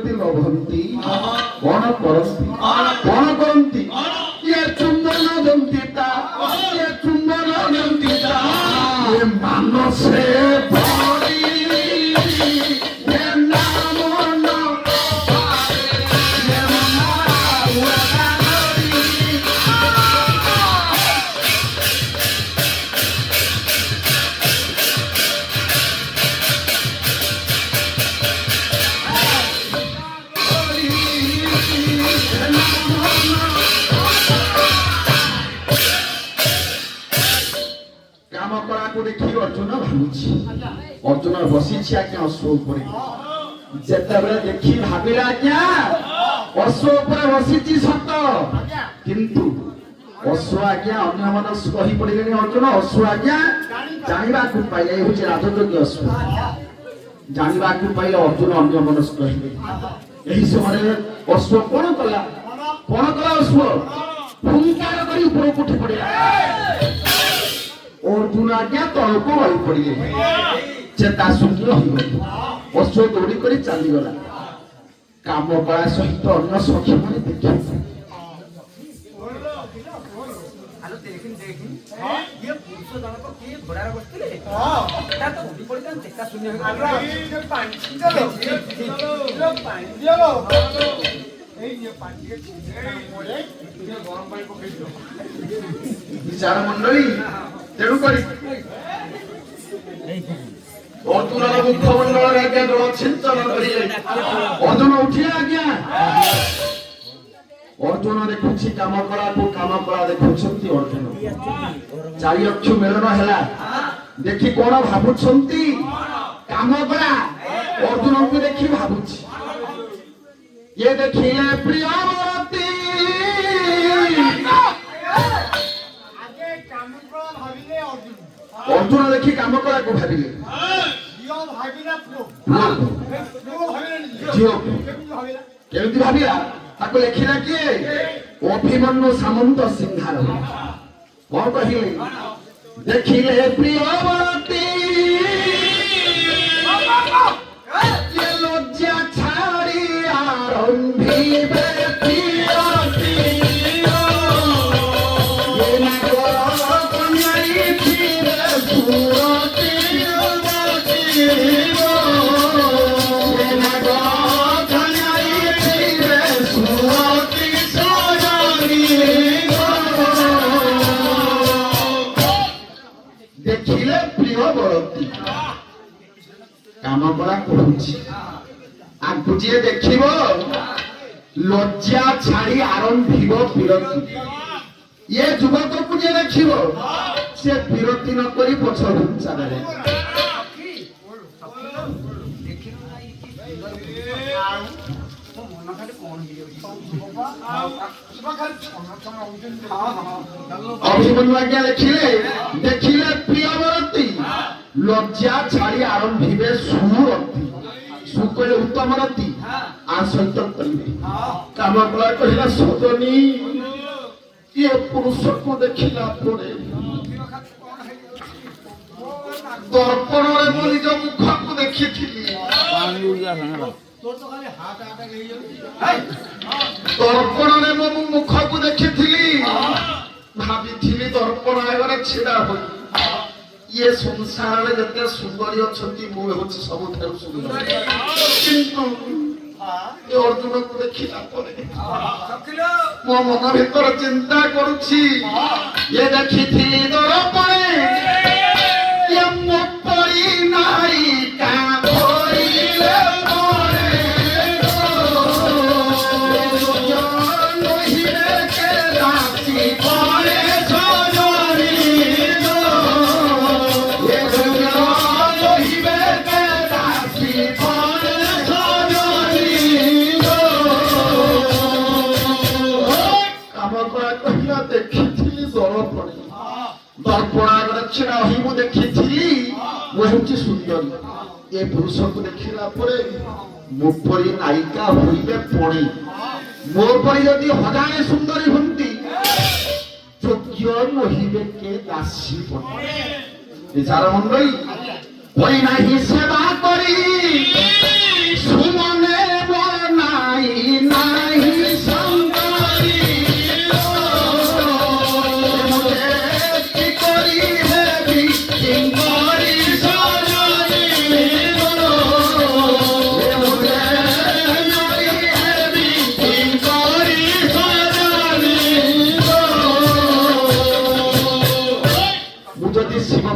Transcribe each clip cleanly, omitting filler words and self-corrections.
ଯଦି ଲଭନ୍ତି କଣ କରନ୍ତି କଣ କରନ୍ତି ଇଏ ଚୁମ୍ବନ ଦନ୍ତିତା ଇଏ ଚୁମ୍ବନ ଦନ୍ତିତା ଏ ମାନସେ ପଡ଼ି ଏ ନାମ ନ দেখি অর্জুন ভাবুছি অর্জুন বসিছি আজ্ঞা অশ্ব উপরে যেতবে দেখি ভাবিলা আজ্ঞা অশ্ব উপরে বসিছি সত কিন্তু অশ্ব আজ্ঞা অন্য মানুষ কহি পড়িলেনি অর্জুন অশ্ব আজ্ঞা জানিবাকু পাইলে এই হচ্ছে রাজযোগ্য অশ্ব জানিবাকু পাইলে অর্জুন অন্য মানুষ কহিলে এই সময় অশ্ব কোন কলা অশ্ব হুঙ্কার করে উপরକୁ উঠি পড়িলা অর্জুন আজ্ঞা তলକୁ রହି পড়িলে চেতা শুকি রহিগলে অশ্ব দৌড়ি করে চালিগলা কাম করা সহিত অন্য সখী মানে দেখি বিচার মন্ডলী তেণু করি অর্জুনর মুখ্যমন্ডলের আজ্ঞা দল চিন্তন করিলে অর্জুন উঠিলে আজ্ঞা অর্জুন দেখুছি কাম করা দেখুଛନ୍ତି অর্জুন চারি অক্ষ মেলন হেলা দেখি কোন ভাবুଛନ୍ତି কাম করা অর্জুনଙ୍କୁ দেখি ভাবুছি ইয়ে দেখিলে প্রিয়বতী অর্জুন দেখি কাম করাକୁ ভাবিলে কেମିତି ভাবিলা তাକୁ লেখিলা কিଏ অভিମନ୍ୟୁ ସାମନ୍ତ ସିଂହାର କଣ କହିଲେ ଦେଖିଲେ ପ୍ରିୟବତୀ লজ্জা ছাড়ি আরম্ভিবে প্রিয়তী দেখিলে প্রিয়বতী কাম করা করুছি আগে যে দেখিব লজ্জা ছাড়ি আরম্ভিব বিরতি ইয়ে যুবকକୁ যে দেখিব সে বিরতি নকরি পছ ঘুঞ্চা দেবে অভিমন্যু আজ্ঞা দেখিলে প্রিয়বতী লজ্জা ছাড়ি আরম্ভিবে সুরতি সুকলে উত্তম রতি আর সৈত করিবে কাম করা কহিলা সদনী ইয়ে পুরুষକୁ ଦେଖିଲା ପରେ দর্পণরে মো নিজ মুখକୁ ଦେଖିଥିଲି দর্পণরে মো মুখକୁ ଦେଖିଥିଲି ভাবিଥିଲି দর্পণ আগରେ ଛିଡ଼ା ହୋଇ ইয়ে সংসারে যেতে সুন্দরী অছন্তি মু হচ্ছে ସବୁଠାରୁ সুন্দর কিন্তু ଏ ଅର୍ଜୁନକୁ ଦେଖିଲା ପରେ ମୋ ମନ ଭିତରେ ଚିନ୍ତା କରୁଛି ଇଏ ଦେଖିଥିଲି ଦର୍ପଣେ ଇଏ ମୋ ପରି ନାୟିକା ହୋଇଲେ ପରେ ନହିଲେ କେ ରାତି ପରେ ସଜনী ଦେଖିଥିଲି ଦର୍ପଣ ଆଗରେ ଛିଡ଼ା ହୋଇ ମୁଁ ଦେଖିଥିଲି ମୁଁ ହେଉଛି ସୁନ୍ଦରୀ ଏ ପୁରୁଷକୁ ଦେଖିଲା ପରେ ମୋ ପରି ନାୟିକା ହୋଇଲେ ପଣେ ମୋ ପରି ଯଦି ହଜାରେ ସୁନ୍ଦରୀ ହୁଅନ୍ତି ଯୋଗ୍ୟ ନହିବେ କେ ଦାସୀ ପଣେ বিচার মন্ডলী ওই নাহি সেবা করি সুমনে বর্ণ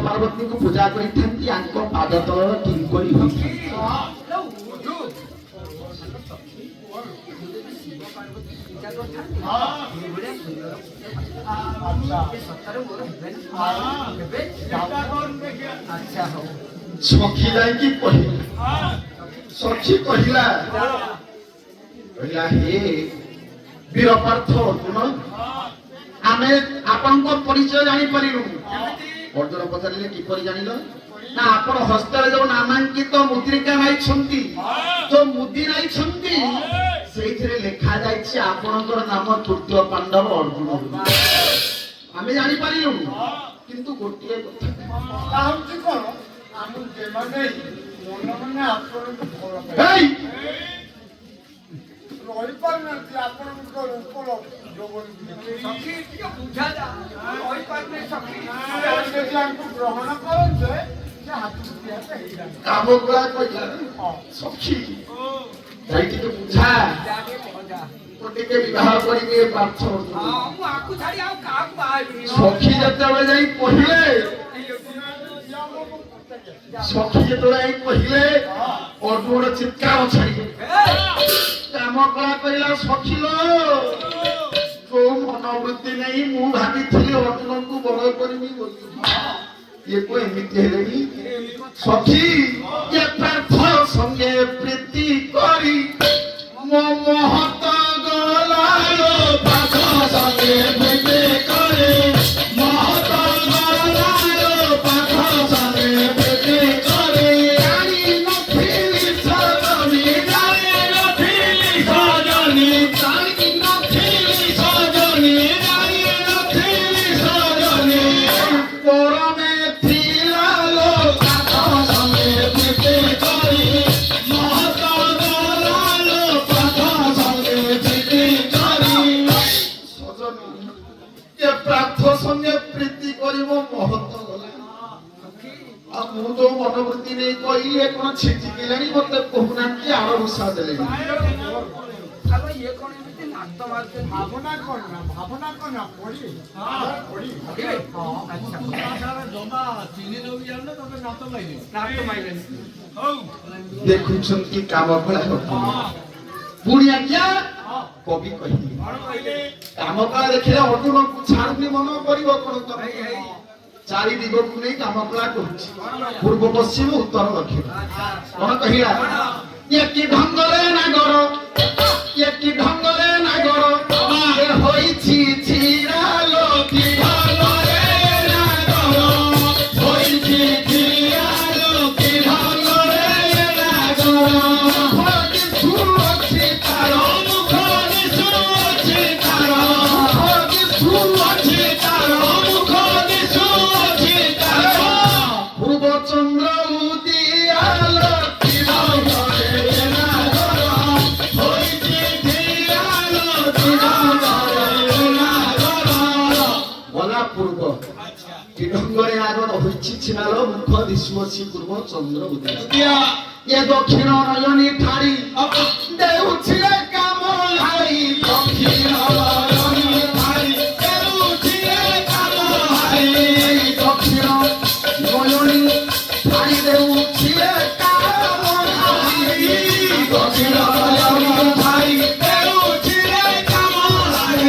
ପାର୍ବତୀଙ୍କୁ ପୂଜା କରିଥାନ୍ତି ଆଙ୍କ ପାଦ ତଳର କିଙ୍କରି ହୋଇଥାନ୍ତି। ସଖୀ ଯାଇକି କହିଲା ସଖୀ କହିଲା ହେ ବୀରପାର୍ଥ ଅର୍ଜୁନ ଆମେ ଆପଣଙ୍କ ପରିଚୟ ଜାଣିପାରିଲୁ। ଅର୍ଜୁନ ପଚାରିଲେ କିପରି ଜାଣିଲ? ନା ଆପଣ ହସ୍ତରେ ଯୋଉ ନାମାଙ୍କିତ ମୁଦ୍ରିକା ନାଇଛନ୍ତି ଯୋଉ ମୁଦି ନାଇଛନ୍ତି ସେଇଥିରେ ଲେଖା ଯାଇଛି ଆପଣଙ୍କର ନାମ ତୃତୀୟ ପାଣ୍ଡବ ଅର୍ଜୁନ। ଆମେ ଜାଣିପାରିଲୁ କିନ୍ତୁ ଗୋଟିଏ କଥା ହଉଛି କଣ ଆମେ ଯେମାନେ ମନେ ମନେ ଆପଣଙ୍କୁ ଭଲ ପାଇ ରହିପାରୁନାହାନ୍ତି ଆପଣଙ୍କ ରୂପର ଗ୍ରହଣ କରନ୍ତେ ସେ ହାତକୁ କାମ ଗୁଡା କହିଲା ସଖୀ ଯାଇ ଟିକେ ବୁଝା ଟିକେ ବିବାହ କରିବେ ପାର୍ଥ ସଖୀ ଯେତେବେଳେ ଯାଇ କହିଲେ ସଖୀ ଯେତେବେଳେ ଯାଇ କହିଲେ ଅର୍ଜୁନ ଚିତ୍କାର ଛାଡିଲେ କାମ କଳା କହିଲା ସଖୀ ଯୋଉ ମନୋବୃତ୍ତି ନେଇ ମୁଁ ଭାବିଥିଲି ଅର୍ଜୁନକୁ ବଳ କରିବି ବୋଲି ଇଏ କୋ ଏମିତି ହେଲେଣି ସଖୀ ଏ ପାର୍ଥ ସଙ୍ଗେ ପ୍ରୀତି କରି ମୋ ମହତ ଗଲାଲୋ ପାଖ ସଙ୍ଗେ ପ୍ରୀତି କରି ମହତ ଗଲାଲୋ ପାଖ ସଙ୍ଗେ ପ୍ରୀତି କରି ଜାଣି ନଥିଲି ସଜନି ଜାଣି ନଥିଲି ସଜନି ଜାଣି ନଥିଲି ସଜନି ଜାଣି ନଥିଲି ସଜନି ପରମେ ଥିଲା ଲୋ ପାଖ ସଙ୍ଗେ ପ୍ରୀତି କରି ମହତ ଗଲାଲୋ ପାଖ ସଙ୍ଗେ ପ୍ରୀତି କରି ସଜନି ଏ ପାର୍ଥ ସଙ୍ଗେ ପ୍ରୀତି କରିବ ମହତ ଗଲା ଆଉ ମୁଁ ଯୋଉ ମନୋବୃତ୍ତି ନେଇ କହିଲି ଏ କଣ ଛିଟିକିଲେଣି ମତେ କହୁନାହାନ୍ତି ଆର ଉଷା ଦେଲେଣି ଭାବନା କଣ ନା ଭାବନା କଣ ନା ପଢି ଜମା ଚିନି ନବି ଜାଣିଲେ ତମେ ନାତ ମାଇଲେନି ଦେଖୁଛନ୍ତି କାମ କଳା ପୁଣି ଆଜ୍ଞା କବି କହିଲେ କାମ କଳା ଦେଖିଲେ ଅର୍ଜୁନକୁ ଛାଡୁନି ମନ କରିବ କଣ ତମେ ଚାରି ଦିଗକୁ ନେଇ କାମ କଳା କରୁଛି ପୂର୍ବ ପଶ୍ଚିମ ଉତ୍ତର ଦକ୍ଷିଣ କଣ କହିଲା ଏକି ଢଙ୍ଗରେ ନାଗର ଏକି ଢଙ୍ଗରେ ନାଗର ଏ ହୋଇଛି ଛିରାଲୋ କି ଢଙ୍ଗରେ ନାଗର ହୋଇଛି ଛିରାଲୋ କି ଢଙ୍ଗରେ ନାଗର ମୁଖ ଦିଶୁଅଛି ତାର ମୁଖ ଦିଶୁଅଛି ତାର ମୁଖ ଦିଶୁଅଛି ତାର ମୁଖ ଦିଶୁଅଛି ତାର ପୂର୍ବ ଚନ୍ଦ୍ର ଉଦିଆଲୋ କି ଢଙ୍ଗରେ ନାଗର ହୋଇଛି ଛିରାଲୋ କି ଢଙ୍ଗରେ ନାଗର ଗଲା ପୂର୍ବ କି ଢଙ୍ଗରେ ନାଗର ହୋଇଛି ଛିରାଲୋ ମୁଖ ଦିଶୁଅଛି ପୂର୍ବ ଚନ୍ଦ୍ର ଉଦୟ ଏ ଦକ୍ଷିଣ ନୟନୀ ଠାରି ଦେଉଛି ରେ କାମ ହାରି ଦକ୍ଷିଣ ନୟନୀ ଠାରି ଦେଉଛି ରେ କାମ ହାରି ଦକ୍ଷିଣ ନୟନୀ ଠାରି ଦେଉଛି ରେ କାମ ହାରି ଦକ୍ଷିଣ ନୟନୀ ଠାରି ଦେଉଛି ରେ କାମ ହାରି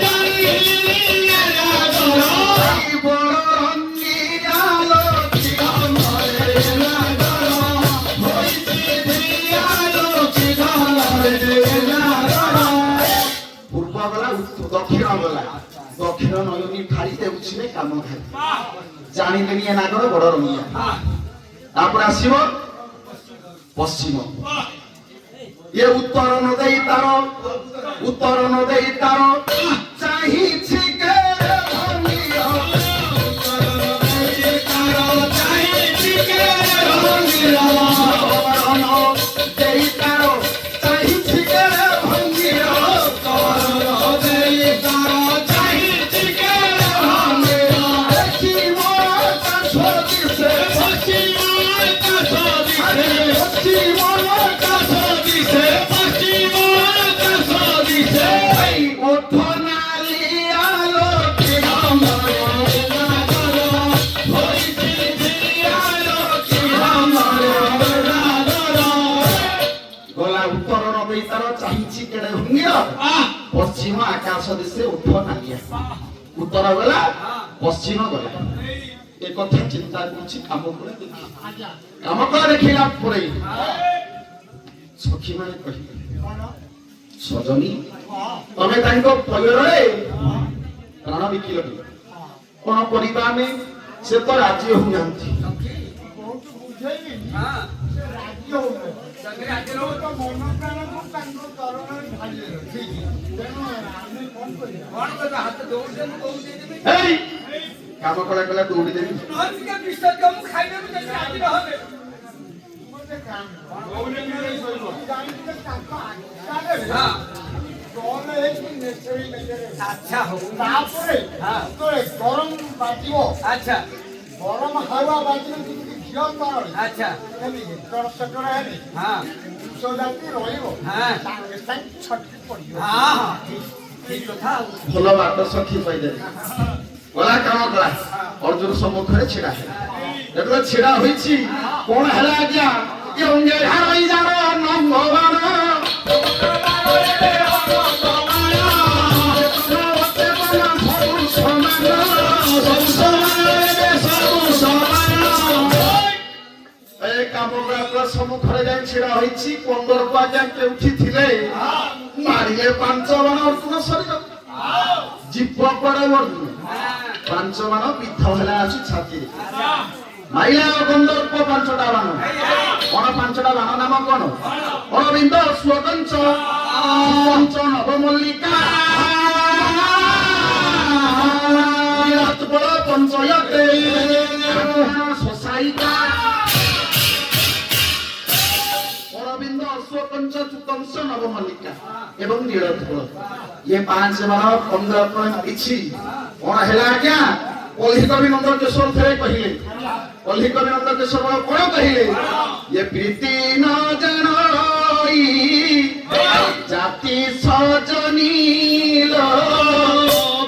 ଜାଣି ଏ ନାଗର ପୂର୍ବ ଗଲା ଦକ୍ଷିଣ ଗଲା ଦକ୍ଷିଣ ନୟନୀ ଠାରି ଦେଉଛି ରେ କାମ ଖାଇ ଜାଣିଲେଣି ଏ ନାଗର ବଡ ରଙ୍ଗିଆ ତାପରେ ଆସିବ ପଶ୍ଚିମ ये उत्तर न देई तारो चाहिछि के भंगिया उत्तर न देई तारो चाहिछि के भंगिया उत्तर न देई तारो चाहिछि के भंगिया उत्तर न देई तारो चाहिछि के भंगिया देखी मोर का छोटी से देखी मोर का छोटी से देखी मोर का छोटी से ପଶ୍ଚିମ ଆକାଶ ଦିଶେ ଉଠ ନାଲିଆ ଉତ୍ତର ଗଲା ପଶ୍ଚିମ ଗଲା ଏ କଥା ଚିନ୍ତା କରୁଛି କାମ କରେ ଦେଖି କାମ କରେ ଦେଖିଲା ପରେ ସଖୀ ମାନେ କହିଲେ ସଜନୀ ତମେ ତାଙ୍କ ପରିବାରରେ ପ୍ରାଣ ବିକିଲ କଣ କରିବା ଆମେ ସେ ତ ରାଜି ହଉନାହାନ୍ତି ବହୁତ ବୁଝେଇଲି ସେ ରାଜି ହଉନାହିଁ ତ ମନ ପ୍ରାଣକୁ ତାଙ୍କ ଚରଣରେ ଢାଳି ଠିକ ତେଣୁ ଆମେ କଣ କରିବା ଏଇ କାମ କଲା କଲା ଦୌଡ଼ି ଦେବି ଗୋଟେ କାମ ଜାଣିଛି ଯେ ତାଙ୍କ ଆଜ୍ଞାରେ ଜଳ ହେଇକି ନେଚେରି ନେଚେରି ତାପରେ ଯେତେବେଳେ ଗରମ ବାଜିବ ଗରମ ହାୱା ବାଜିଲେ ଯେମିତି ଘିଅ ତରଳି ସେମିତି ଚଡ଼ଚଡ଼ ହେଲେ ପୁରୁଷ ଜାତି ରହିବ ସାଙ୍ଗେ ସାଙ୍ଗେ ଛଟକି ପଡ଼ିବ ଭଲ ବାଟ ସଖୀ ପାଇଦେବି ଗଲା କାମ କଲା ଅର୍ଜୁନ ସମ୍ମୁଖରେ ଛିଡ଼ା ହେଲା ଯେତେବେଳେ ଛିଡ଼ା ହୋଇଛି କଣ ହେଲା ଆଜ୍ଞା ଏ ଅଙ୍ଗେଢା ରହି ଯାଣ ନନ୍ଦବାଣ ସମ୍ମୁଖରେ ଯାଇ ଛିଡ଼ା ହୋଇଛି 15 ଆଜ୍ଞା କେଉଁଠି ଥିଲେ ମାରିଲେ 5 ବାଣ ଅର୍ଜୁନ ସରିଗଲା ଜୀବ ପଡେ ଅର୍ଜୁନ 5 ବାଣ ବିଦ୍ଧ ହେଲା ଆସି ଛାତିରେ ମାଇଲା ଗନ୍ଧର୍ପ 5ଟା ବାଣ କଣ 5ଟା ବାଣ ନାମ କଣ ଅରବିନ୍ଦ ସ୍ୱତଞ୍ଚ ପଞ୍ଚ ନବମଲ୍ଲିକା ପଞ୍ଚୟତେ ଶୋଷାଇକା ଅରବିନ୍ଦ ଅଶ୍ୱତଞ୍ଚ ଚୁତଂଶ ନବମଲ୍ଲିକା ଏବଂ ନୀଳଧ୍ୱଳ ये 5 बार 15 पॉइंट पिछि कोन हैला क्या ओल्ही कवि नंद किशोर थे कहिले ओल्ही कवि नंद किशोर कोन कहिले ये प्रीति न जनई जाति सजनी लो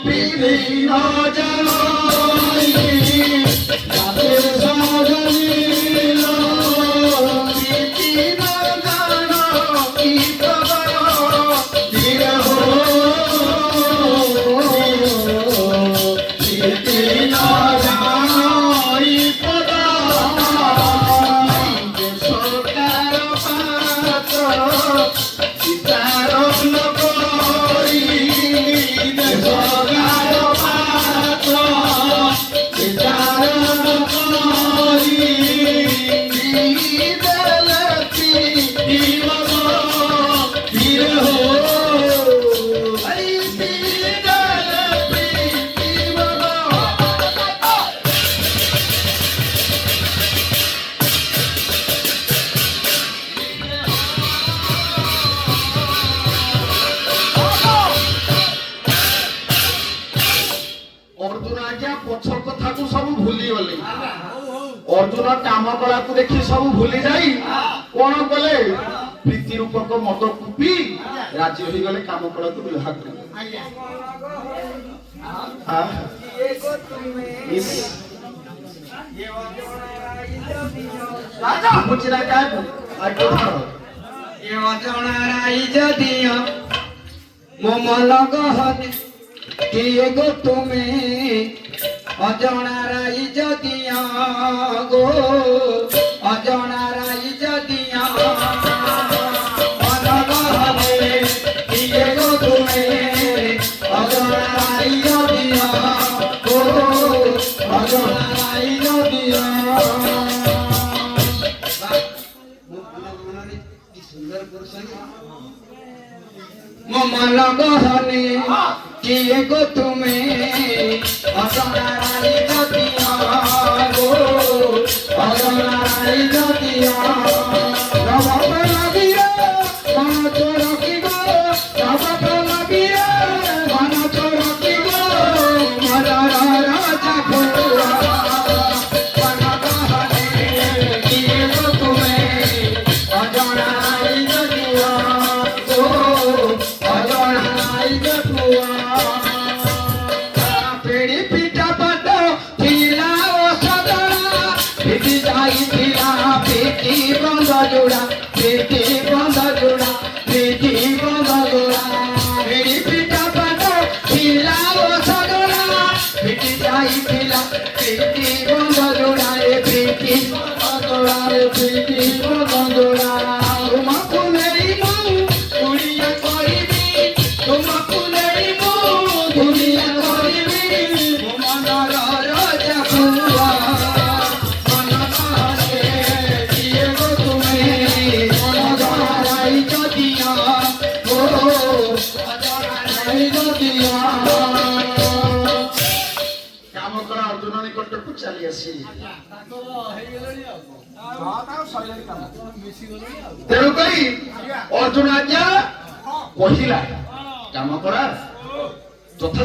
प्रीति न जनई जाति सजनी लो प्रीति न जनई धीर हो अर्जुन काम कला को देखी सब भूली जाई कौन कले प्रीति रूपक मत कुपी राजी हो गले काम कला को विवाह कर बुझिला का आको ये अजଣା राइज दियो मो मन गहने किए गो तुमे अजଣା राइज दिया गो अजଣା राइज दिया मन गहने किए गो तुमे अजଣା राइज दिया गो अजଣା राइज दिया मन गहने किए गो तुमे अजଣା राइज दिया गो अजଣା राइज दिया रवत लगिए मन चोर की गो रवत लगिए मन चोर की गो मरा राजा फुआ मन गहने किए गो तुमे अजଣା राइज दिया गो अजଣା राइज फुआ पेड़ी पीटा पटो थिला ओ सदरा पिटी जाई थिला पिटी बंद जोड़ा पिटी बंद जोड़ा पिटी बंद जोड़ा ଫୁଲେଇ ମୁଁ ଦୁନିଆ କରିବି ମନର ରାଜା ପୁଆ ମନରେ କିଏ ଗୋ ତୁମେ ମନ ଧରାଇ ଯଦିଆ ଓ ଧରାଇ ଯଦିଆ କାମ କର ଅର୍ଜୁନ ନିକଟକୁ ଚାଲି ଆସି ତେଣୁକରି ଅର୍ଜୁନ ଆଜ୍ଞା କହିଲା କାମ କର ଯଥା